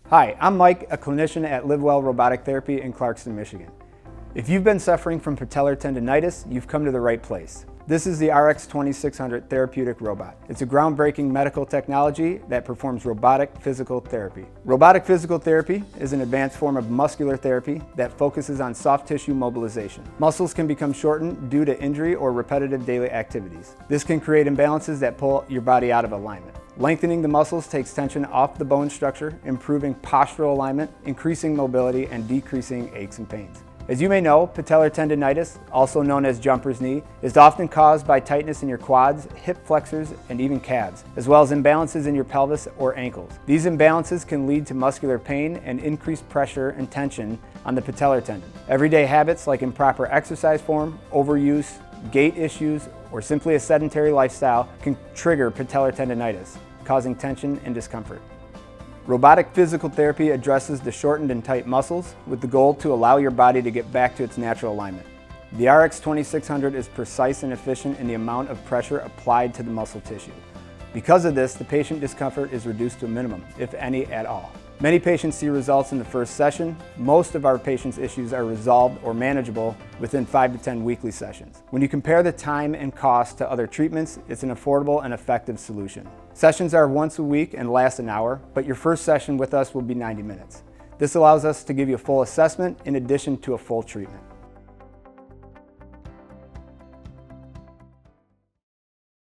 Hi, I'm Mike, a clinician at Livewell Robotic Therapy in Clarkston, Michigan. If you've been suffering from patellar tendonitis, you've come to the right place. This is the RX2600 therapeutic robot. It's a groundbreaking medical technology that performs robotic physical therapy. Robotic physical therapy is an advanced form of muscular therapy that focuses on soft tissue mobilization. Muscles can become shortened due to injury or repetitive daily activities. This can create imbalances that pull your body out of alignment. Lengthening the muscles takes tension off the bone structure, improving postural alignment, increasing mobility, and decreasing aches and pains. As you may know, patellar tendonitis, also known as jumper's knee, is often caused by tightness in your quads, hip flexors, and even calves, as well as imbalances in your pelvis or ankles. These imbalances can lead to muscular pain and increased pressure and tension on the patellar tendon. Everyday habits like improper exercise form, overuse, gait issues, or simply a sedentary lifestyle can trigger patellar tendonitis, causing tension and discomfort. Robotic physical therapy addresses the shortened and tight muscles with the goal to allow your body to get back to its natural alignment. The RX2600 is precise and efficient in the amount of pressure applied to the muscle tissue. Because of this, the patient discomfort is reduced to a minimum, if any at all. Many patients see results in the first session. Most of our patients' issues are resolved or manageable within 5 to 10 weekly sessions. When you compare the time and cost to other treatments, it's an affordable and effective solution. Sessions are once a week and last an hour, but your first session with us will be 90 minutes. This allows us to give you a full assessment in addition to a full treatment.